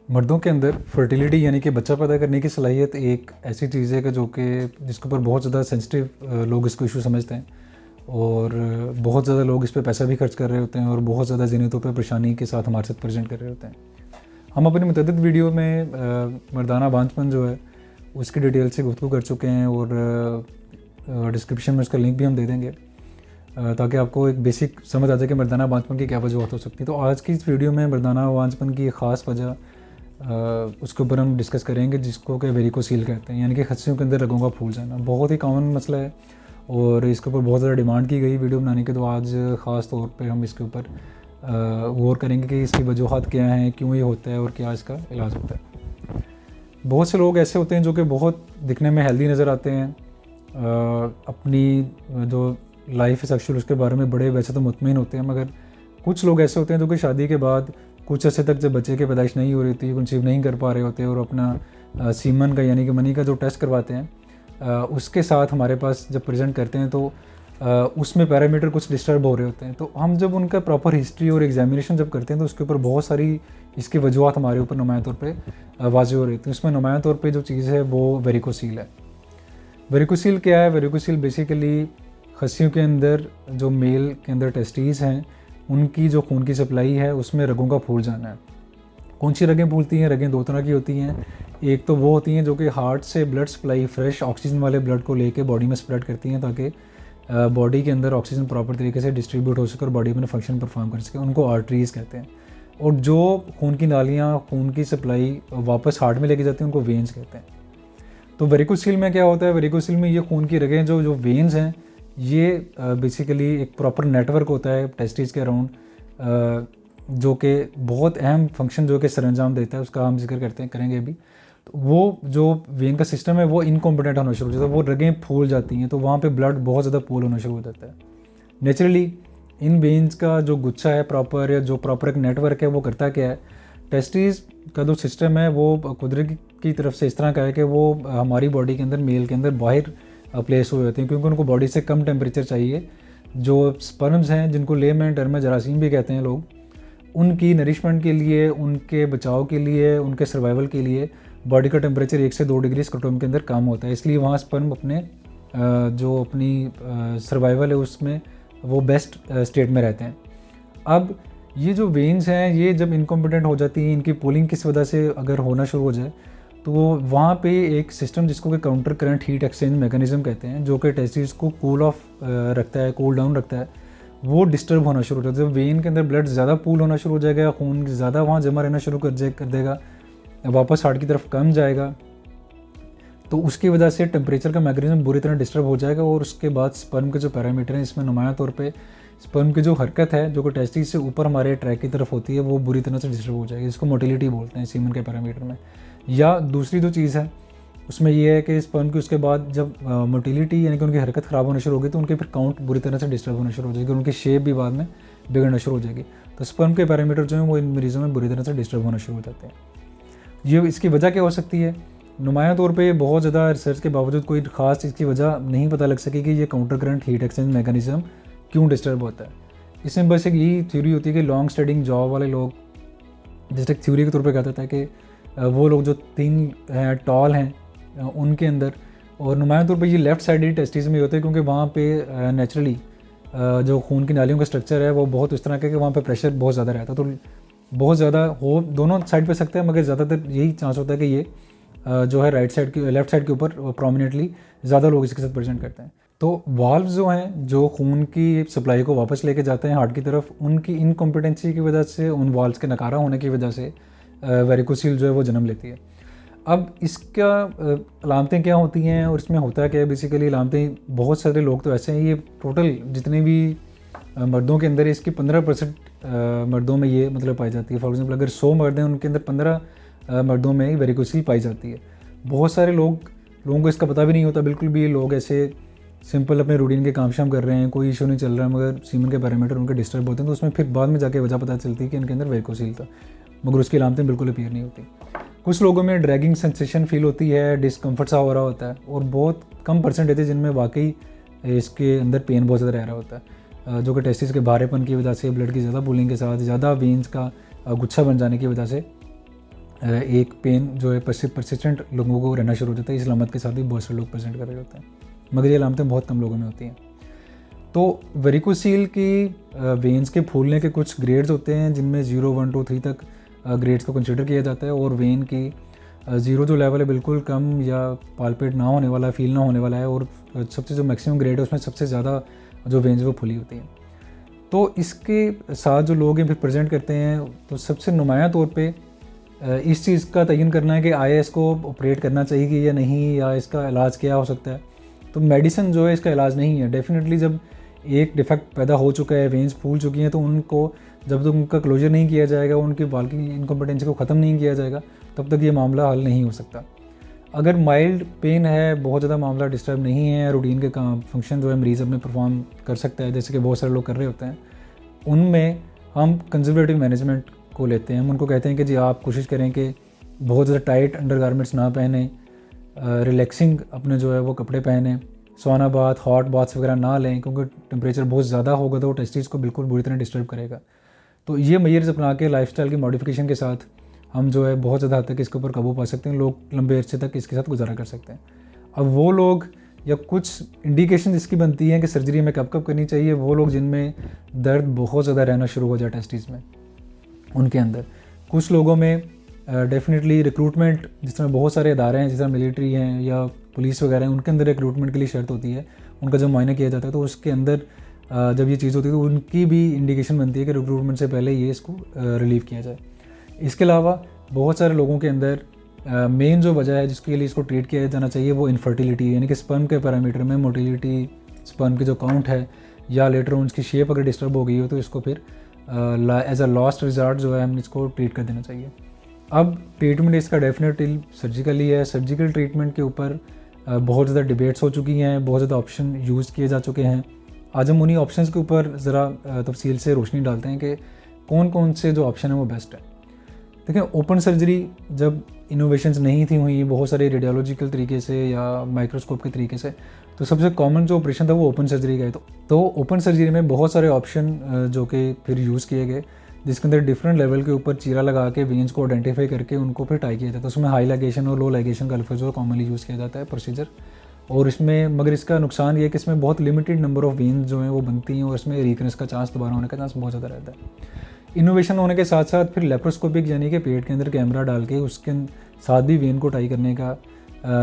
मर्दों के अंदर फर्टिलिटी यानी कि बच्चा पैदा करने की सलाहियत एक ऐसी चीज़ है कि जो कि जिसके ऊपर बहुत ज़्यादा सेंसिटिव लोग इसको इशू समझते हैं और बहुत ज़्यादा लोग इस पे पैसा भी खर्च कर रहे होते हैं और बहुत ज़्यादा ज़िन्नतों पे परेशानी के साथ हमारे साथ प्रेजेंट कर रहे होते हैं। हम अपनी मुतअद्दिद वीडियो में मर्दाना बांझपन जो है उसकी डिटेल से गुफ्तगू कर चुके हैं और डिस्क्रिप्शन में उसका लिंक भी हम दे देंगे ताकि आपको एक बेसिक समझ आ जाए कि मर्दाना बांझपन की क्या वजह हो सकती है। तो आज की इस वीडियो में मर्दाना बांझपन की एक ख़ास वजह उसके ऊपर हम डिस्कस करेंगे जिसको कि वेरिकोसील कहते हैं, यानी कि खस्सियों के अंदर रगों का फूल जाना। बहुत ही कॉमन मसला है और इसके ऊपर बहुत ज़्यादा डिमांड की गई वीडियो बनाने के, तो आज ख़ास तौर पे हम इसके ऊपर गौर करेंगे कि इसकी वजूहत क्या हैं, क्यों ये होता है और क्या इसका इलाज होता है। बहुत से लोग ऐसे होते हैं जो कि बहुत दिखने में हेल्दी नज़र आते हैं, अपनी जो लाइफ है सेक्शुअल उसके बारे में बड़े वैसे तो मुतमिन होते हैं, मगर कुछ लोग ऐसे होते हैं जो कि शादी के बाद कुछ अर्से तक जब बच्चे की पैदाइश नहीं हो रही थी, कंसीव नहीं कर पा रहे होते और अपना सीमन का यानी कि मनी का जो टेस्ट करवाते हैं उसके साथ हमारे पास जब प्रेजेंट करते हैं तो उसमें पैरामीटर कुछ डिस्टर्ब हो रहे होते हैं। तो हम जब उनका प्रॉपर हिस्ट्री और एग्जामिनेशन जब करते हैं तो उसके ऊपर बहुत सारी इसकी वजूहत हमारे ऊपर नुमाया तौर पे वाज़ेह हो रही थी। उसमें नुमाया तौर पे जो चीज़ है वो वेरिकोसील है। वेरिकोसील क्या है? वेरिकोसील बेसिकली खस्सियों के अंदर जो मेल के अंदर टेस्टीज हैं उनकी जो खून की सप्लाई है उसमें रगों का फूल जाना है। कौन सी रगें फूलती हैं? रगें दो तरह की होती हैं। एक तो वो होती हैं जो कि हार्ट से ब्लड सप्लाई फ्रेश ऑक्सीजन वाले ब्लड को लेके बॉडी में स्प्रेड करती हैं ताकि बॉडी के अंदर ऑक्सीजन प्रॉपर तरीके से डिस्ट्रीब्यूट हो सके और बॉडी में फंक्शन परफॉर्म कर सके। उनको आर्टरीज कहते हैं। और जो खून की नालियाँ खून की सप्लाई वापस हार्ट में लेके जाती हैं उनको वेन्स कहते हैं। तो वेरिकोसील में क्या होता है? वेरिकोसील में ये खून की रगें जो वेन्स हैं ये बेसिकली एक प्रॉपर नेटवर्क होता है टेस्टिस के अराउंड जो कि बहुत अहम फंक्शन जो कि सरंजाम देता है, उसका हम जिक्र करेंगे अभी। तो वो जो वेन का सिस्टम है वो इनकॉम्पिटेंट होना शुरू हो जाता है, वो रगें फूल जाती हैं, तो वहाँ पे ब्लड बहुत ज़्यादा पूल होना शुरू हो जाता है। नेचुरली इन वेन्स का जो गुच्छा है प्रॉपर या जो प्रॉपर एक नेटवर्क है वो करता क्या है? टेस्टिस का जो सिस्टम है वो कुदरत की तरफ से इस तरह का है कि वो हमारी बॉडी के अंदर मेल के अंदर बाहर प्लेस हुए होते हैं क्योंकि उनको बॉडी से कम टेम्परेचर चाहिए। जो स्पर्म्स हैं जिनको लेमैन टर्म में जरासीम भी कहते हैं लोग, उनकी नरिशमेंट के लिए, उनके बचाव के लिए, उनके सर्वाइवल के लिए बॉडी का टेम्परेचर 1 से 2 डिग्री स्कोटोम के अंदर कम होता है। इसलिए वहाँ स्पर्म अपने जो अपनी सर्वाइवल है उसमें वो बेस्ट स्टेट में रहते हैं। अब ये जो वेन्स हैं ये जब इनकॉम्पिटेंट हो जाती हैं, इनकी पुलिंग किस वजह से अगर होना शुरू हो जाए तो वहाँ पे एक सिस्टम जिसको कि counter current heat exchange mechanism कहते हैं जो कि टेस्टिस को कूल ऑफ रखता है, कूल डाउन रखता है, वो डिस्टर्ब होना शुरू हो जाता है। जब वेन के अंदर ब्लड ज़्यादा पूल होना शुरू हो जाएगा, खून ज़्यादा वहाँ जमा रहना शुरू कर देगा, वापस हार्ट की तरफ कम जाएगा, तो उसकी वजह से टेम्परेचर का मैकेनिज्म बुरी तरह डिस्टर्ब हो जाएगा और उसके बाद स्पर्म के जो पैरामीटर हैं इसमें नुमाया तौर पे स्पर्म की जो हरकत है जो कि टेस्टिस से ऊपर हमारे ट्रैक की तरफ होती है वो बुरी तरह से डिस्टर्ब हो जाएगी, जिसको मोटिलिटी बोलते हैं सीमन के पैरामीटर में। या दूसरी जो चीज़ है उसमें ये है कि स्पर्म की उसके बाद जब मोटिलिटी यानी कि उनकी हरकत ख़राब होना शुरू होगी तो उनके फिर काउंट बुरी तरह से डिस्टर्ब होना शुरू हो जाएगी, उनकी शेप भी बाद में बिगड़ना शुरू हो जाएगी। तो स्पर्म के पैरामीटर जो हैं वो इन मरीज़ों में बुरी तरह से डिस्टर्ब होना शुरू हो जाते हैं। ये इसकी वजह क्या हो सकती है? नुमाया तौर पे बहुत ज़्यादा रिसर्च के बावजूद कोई ख़ास इसकी वजह नहीं पता लग सकी कि ये counter current heat exchange mechanism क्यों डिस्टर्ब होता है। इसमें बस एक यही थ्योरी होती है कि लॉन्ग स्टडिंग जॉब वाले लोग, जैसे एक थ्योरी के तौर पे कहता था कि वो लोग जो 3 हैं टॉल हैं उनके अंदर, और नुमाया तौर पे ये लेफ़्ट साइड टेस्टिस में होते हैं क्योंकि वहाँ पे नेचुरली जो खून की नालियों का स्ट्रक्चर है वो बहुत इस तरह का कि वहाँ पे प्रेशर बहुत ज़्यादा रहता है, तो बहुत ज़्यादा हो दोनों साइड पे सकते हैं, मगर ज़्यादातर यही चांस होता है कि ये जो है राइट साइड की लेफ़्ट साइड के ऊपर प्रोमिनेंटली ज़्यादा लोग इसके साथ प्रेजेंट करते हैं। तो वाल्व्स जो हैं जो खून की सप्लाई को वापस लेके जाते हैं हार्ट की तरफ, उनकी इनकॉम्पिटेंसी की वजह से, उन वाल्व्स के नकारा होने की वजह से वेरिकोसील जो है वो जन्म लेती है। अब इसका अलामतें क्या होती हैं और इसमें होता क्या है? बेसिकली अलामतें बहुत सारे लोग तो ऐसे हैं, ये टोटल जितने भी मर्दों के अंदर इसकी 15% मर्दों में ये मतलब पाई जाती है। फॉर एग्जाम्पल अगर 100 मर्द हैं उनके अंदर 15 मर्दों में वेरिकोसील पाई जाती है। बहुत सारे लोगों को इसका पता भी नहीं होता बिल्कुल भी। लोग ऐसे सिंपल अपने रूटीन के काम शाम कर रहे हैं, कोई इशू नहीं चल रहा है, मगर सीमन के पैरामीटर उनके डिस्टर्ब होते हैं, तो उसमें फिर बाद में जाके वजह पता चलती है कि इनके अंदर वेरिकोसील था, मगर उसकी अलामतें बिल्कुल अपीयर नहीं होती। कुछ लोगों में ड्रैगिंग सेंसेशन फील होती है, डिस्कम्फर्ट सा हो रहा होता है, और बहुत कम परसेंटेज है जिनमें वाकई इसके अंदर पेन बहुत ज़्यादा रह रहा होता है, जो कि टेस्टिस के भारेपन की वजह से, ब्लड की ज़्यादा पूलिंग के साथ, ज़्यादा वेन्स का गुच्छा बन जाने की वजह से एक पेन जो है परसिस्टेंट लोगों को रहना शुरू हो जाता है। इस अलामत के साथ भी बहुत से लोग प्रेजेंट कर रहे होते हैं, मगर ये अलामतें बहुत कम लोगों में होती हैं। तो वेरिकोसील की वेन्स के फूलने के कुछ ग्रेड्स होते हैं, जिनमें 0, 1, 2, 3 तक ग्रेड्स को कंसिडर किया जाता है। और वेन की 0 जो लेवल है बिल्कुल कम या पालपेट ना होने वाला, फील ना होने वाला है, और सबसे जो मैक्सिमम ग्रेड है उसमें सबसे ज़्यादा जो वेन्स वो फुली होती हैं। तो इसके साथ जो लोग हैं फिर प्रेजेंट करते हैं, तो सबसे नुमाया तौर पे इस चीज़ का तयन करना है कि आया इसको ऑपरेट करना चाहिए या नहीं, या इसका इलाज क्या हो सकता है। तो मेडिसिन जो है इसका इलाज नहीं है। डेफिनेटली जब एक डिफेक्ट पैदा हो चुका है, वेन्स फूल चुकी हैं, तो उनको जब तक उनका क्लोजर नहीं किया जाएगा, उनकी वाल्किंग इनकम्पिटेंसी को ख़त्म नहीं किया जाएगा, तब तक ये मामला हल नहीं हो सकता। अगर माइल्ड पेन है, बहुत ज़्यादा मामला डिस्टर्ब नहीं है, रूटीन के काम फंक्शन जो है मरीज़ अपने परफॉर्म कर सकता है, जैसे कि बहुत सारे लोग कर रहे होते हैं, उनमें हम कंजर्वेटिव मैनेजमेंट को लेते हैं। हम उनको कहते हैं कि जी आप कोशिश करें कि बहुत ज़्यादा टाइट अंडरगारमेंट्स ना पहने, रिलैक्सिंग अपने जो है वो कपड़े पहने, सोना बाथ, हॉट बाथ्स वगैरह ना लें, क्योंकि टेम्परेचर बहुत ज़्यादा होगा तो वो टेस्टिस को बिल्कुल बुरी तरह डिस्टर्ब करेगा। तो ये मेजर्स अपना के लाइफस्टाइल की मॉडिफिकेशन के साथ हम जो है बहुत ज़्यादा हद तक इसके ऊपर काबू पा सकते हैं। लोग लंबे अरसे तक इसके साथ गुजारा कर सकते हैं। अब वो लोग या कुछ इंडिकेशन इसकी बनती हैं कि सर्जरी में कब कब करनी चाहिए, वो लोग जिनमें दर्द बहुत ज़्यादा रहना शुरू हो जाए टेस्टिस में, उनके अंदर कुछ लोगों में डेफिनेटली रिक्रूटमेंट, जिस तरह बहुत सारे इदारे हैं, जिस तरह मिलिट्री हैं या पुलिस वगैरह हैं, उनके अंदर रिक्रूटमेंट के लिए शर्त होती है, उनका जब मुआयना किया जाता है तो उसके अंदर जब ये चीज़ होती है तो उनकी भी इंडिकेशन बनती है कि रिक्रूटमेंट से पहले ये इसको रिलीव किया जाए। इसके अलावा बहुत सारे लोगों के अंदर मेन जो वजह है जिसके लिए इसको ट्रीट किया जाना चाहिए वो इनफर्टिलिटी, यानी कि स्पर्म के पैरामीटर में मोटिलिटी, स्पर्म की जो काउंट है, या लेटर ऑन उसकी शेप अगर डिस्टर्ब हो गई हो तो इसको फिर एज अ लास्ट रिजॉर्ट जो है हम इसको ट्रीट कर देना चाहिए। अब ट्रीटमेंट इसका डेफिनेटली सर्जिकली है। सर्जिकल ट्रीटमेंट के ऊपर बहुत ज़्यादा डिबेट्स हो चुकी हैं, बहुत ज़्यादा ऑप्शन यूज़ किए जा चुके हैं। आज हम उन्हीं ऑप्शंस के ऊपर ज़रा तफसील से रोशनी डालते हैं कि कौन कौन से जो ऑप्शन है वो बेस्ट है। देखिए, ओपन सर्जरी जब इनोवेशंस नहीं थी हुई बहुत सारे रेडियोलॉजिकल तरीके से या माइक्रोस्कोप के तरीके से, तो सबसे कॉमन जो ऑपरेशन था वो ओपन सर्जरी का है। तो ओपन सर्जरी में बहुत सारे ऑप्शन जो कि फिर यूज़ किए गए, जिसके अंदर डिफरेंट लेवल के ऊपर चीरा लगा के वेन्स को आइडेंटिफाई करके उनको फिर टाई किया जाता है। उसमें हाई लाइगेशन और लो लाइगेशन का अल्फा जो कॉमनली यूज़ किया जाता है प्रोसीजर। और इसमें मगर इसका नुकसान ये है कि इसमें बहुत लिमिटेड नंबर ऑफ वेन्स जो हैं वो बनती हैं, और इसमें रिकरेंस का चांस दोबारा होने का चांस बहुत ज़्यादा रहता है। इनोवेशन होने के साथ साथ फिर लेप्रोस्कोपिक, यानी कि पेट के अंदर कैमरा डाल के उसके साथ भी वेन को टाई करने का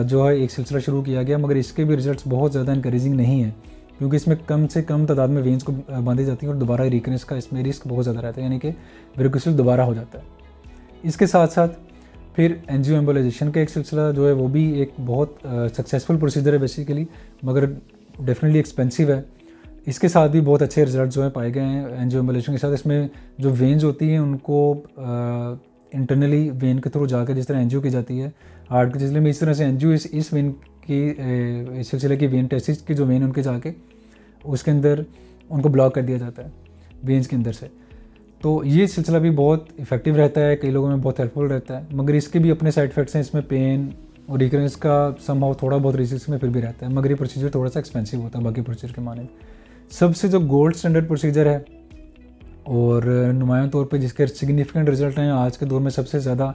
जो है एक सिलसिला शुरू किया गया, मगर इसके भी रिजल्ट्स बहुत ज़्यादा इंकरेजिंग नहीं है, क्योंकि इसमें कम से कम तादाद में वेन्स को बांधी जाती हैं और दोबारा रिकरेंस का इसमें रिस्क बहुत ज़्यादा रहता है, यानी कि वेरिकोसिल दोबारा हो जाता है। इसके साथ साथ फिर एंजियो एम्बोलाइजेशन का एक सिलसिला जो है वो भी एक बहुत सक्सेसफुल प्रोसीजर है बेसिकली, मगर डेफिनेटली एक्सपेंसिव है। इसके साथ भी बहुत अच्छे रिजल्ट जो है पाए गए हैं एंजियो एम्बोलाइजेशन के साथ। इसमें जो वेन्स होती हैं उनको इंटरनली वेन के थ्रू जाकर जिस तरह एंजियो की जाती है हार्ट के सिलसिले में, इस तरह से एंजियो इस वेन की इस सिलसिले की वेन टेस्टिस की जो वेन उनके जाके उसके अंदर उनको ब्लॉक कर दिया जाता है वेन्स के अंदर से। तो ये सिलसिला भी बहुत इफेक्टिव रहता है, कई लोगों में बहुत हेल्पफुल रहता है, मगर इसके भी अपने साइड इफेक्ट्स हैं। इसमें पेन और रिकरेंस का समहाउ थोड़ा बहुत रिस्क में फिर भी रहता है, मगर ये प्रोसीजर थोड़ा सा एक्सपेंसिव होता है बाकी प्रोसीजर के माने। सबसे जो गोल्ड स्टैंडर्ड प्रोसीजर है और नुमायां तौर पे जिसके सिग्निफिकेंट रिजल्ट हैं आज के दौर में, सबसे ज़्यादा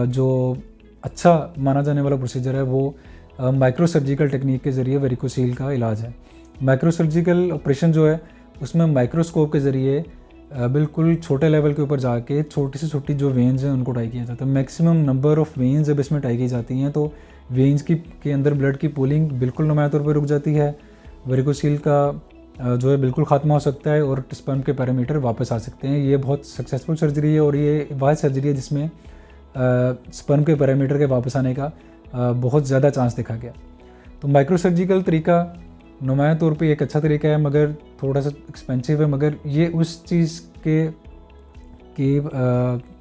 जो अच्छा माना जाने वाला प्रोसीजर है वो माइक्रो सर्जिकल टेक्निक के ज़रिए वेरिकोसील का इलाज है। माइक्रो सर्जिकल ऑपरेशन जो है उसमें माइक्रोस्कोप के ज़रिए बिल्कुल छोटे लेवल के ऊपर जाके छोटी से छोटी जो वेन्स हैं उनको टाई किया जाता है। मैक्सिमम नंबर ऑफ़ वेन्स जब इसमें टाई की जाती हैं तो वेन्स के अंदर ब्लड की पूलिंग बिल्कुल नुमायां तौर पर रुक जाती है, वेरिकोसील का जो है बिल्कुल ख़त्म हो सकता है और स्पर्म के पैरामीटर वापस आ सकते हैं। ये बहुत सक्सेसफुल सर्जरी है और ये वाहिद सर्जरी है जिसमें स्पर्म के पैरामीटर के वापस आने का बहुत ज़्यादा चांस देखा गया। तो माइक्रो सर्जिकल तरीका नुमायां तौर पे एक अच्छा तरीका है, मगर थोड़ा सा एक्सपेंसिव है, मगर ये उस चीज़ की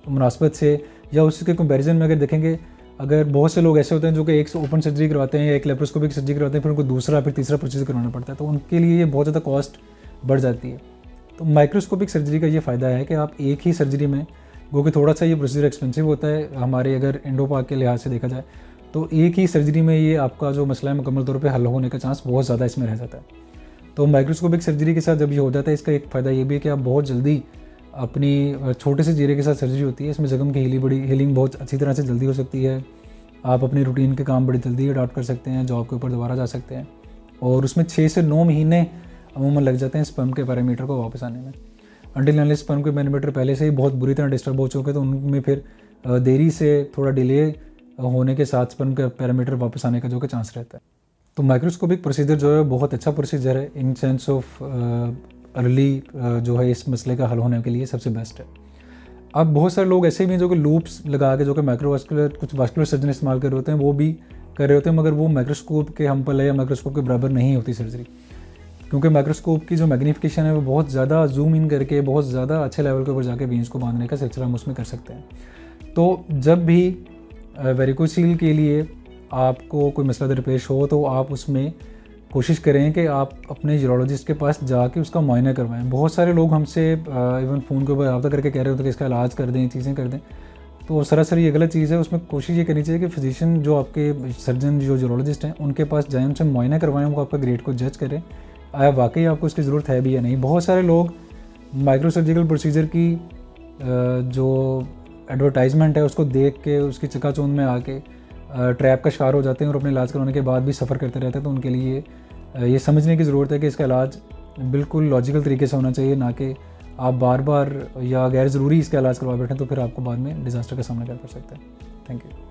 मुनासबत से या उसके कंपैरिजन में अगर देखेंगे, अगर बहुत से लोग ऐसे होते हैं जो कि एक ओपन सर्जरी करवाते हैं या एक लेप्रोस्कोपिक सर्जरी करवाते हैं, फिर उनको दूसरा फिर तीसरा प्रोसीजर करवाना पड़ता है, तो उनके लिए ये बहुत ज़्यादा कॉस्ट बढ़ जाती है। तो माइक्रोस्कोपिक सर्जरी का ये फ़ायदा है कि आप एक ही सर्जरी में, क्योंकि थोड़ा सा ये प्रोसीजर एक्सपेंसिव होता है हमारे अगर एंडोपाक के लिहाज से देखा जाए, तो एक ही सर्जरी में ये आपका जो मसला है मुकम्मल तौर पे हल होने का चांस बहुत ज़्यादा इसमें रह जाता है। तो माइक्रोस्कोपिक सर्जरी के साथ जब ये हो जाता है, इसका एक फ़ायदा ये भी है कि आप बहुत जल्दी अपनी छोटे से जीरे के साथ सर्जरी होती है। इसमें जख्म की हीलिंग बहुत अच्छी तरह से जल्दी हो सकती है। आप अपनी रूटीन के काम बड़ी जल्दी अडॉप्ट कर सकते हैं, जॉब के ऊपर दोबारा जा सकते हैं, और उसमें 6 से 9 महीने अमूमन लग जाते हैं स्पर्म के पैरामीटर को वापस आने में। अंटिल अनलेस स्पर्म के पैरामीटर पहले से ही बहुत बुरी तरह डिस्टर्ब हो चुके तो उनमें फिर देरी से थोड़ा डिले होने के साथ स्पर्म का पैरामीटर वापस आने का जो कि चांस रहता है। तो माइक्रोस्कोपिक प्रोसीजर जो है बहुत अच्छा प्रोसीजर है इन सेंस ऑफ अर्ली जो है इस मसले का हल होने के लिए सबसे बेस्ट है। अब बहुत सारे लोग ऐसे भी हैं जो कि लूप्स लगा के जो कि माइक्रोवास्कुलर कुछ वास्कुलर सर्जन इस्तेमाल कर रहे होते हैं, वो भी कर रहे होते हैं, मगर वो माइक्रोस्कोप के हमपल है या माइक्रोस्कोप के बराबर नहीं होती सर्जरी, क्योंकि माइक्रोस्कोप की जो मैग्नीफिकेशन है वो बहुत ज़्यादा जूम इन करके बहुत ज़्यादा अच्छे लेवल के ऊपर जाके वेन्स को बांधने का सिलसिला हम उसमें कर सकते हैं। तो जब भी वेरिकोसील के लिए आपको कोई मसला दरपेश हो तो आप उसमें कोशिश करें कि आप अपने यूरोलॉजिस्ट के पास जाके उसका मुआयना करवाएं। बहुत सारे लोग हमसे इवन फ़ोन के ऊपर रब्ता करके कह रहे होते हैं कि इसका इलाज कर दें, चीज़ें कर दें, तो सरासर ये गलत चीज़ है। उसमें कोशिश ये करनी चाहिए कि फिजिशियन जो आपके सर्जन जो यूरोलॉजिस्ट हैं उनके पास जाएँ, उनसे मुआयना करवाएं, वो आपका ग्रेड को जज करें आया वाकई आपको इसकी ज़रूरत है भी या नहीं। बहुत सारे लोग माइक्रो सर्जिकल प्रोसीजर की जो एडवर्टाइजमेंट है उसको देख के उसकी चकाचौंध में आके ट्रैप का शिकार हो जाते हैं और अपने इलाज करवाने के बाद भी सफ़र करते रहते हैं। तो उनके लिए ये समझने की ज़रूरत है कि इसका इलाज बिल्कुल लॉजिकल तरीके से होना चाहिए, ना कि आप बार बार या गैर ज़रूरी इसका इलाज करवा बैठें तो फिर आपको बाद में डिज़ास्टर का सामना कर सकते हैं। Thank you.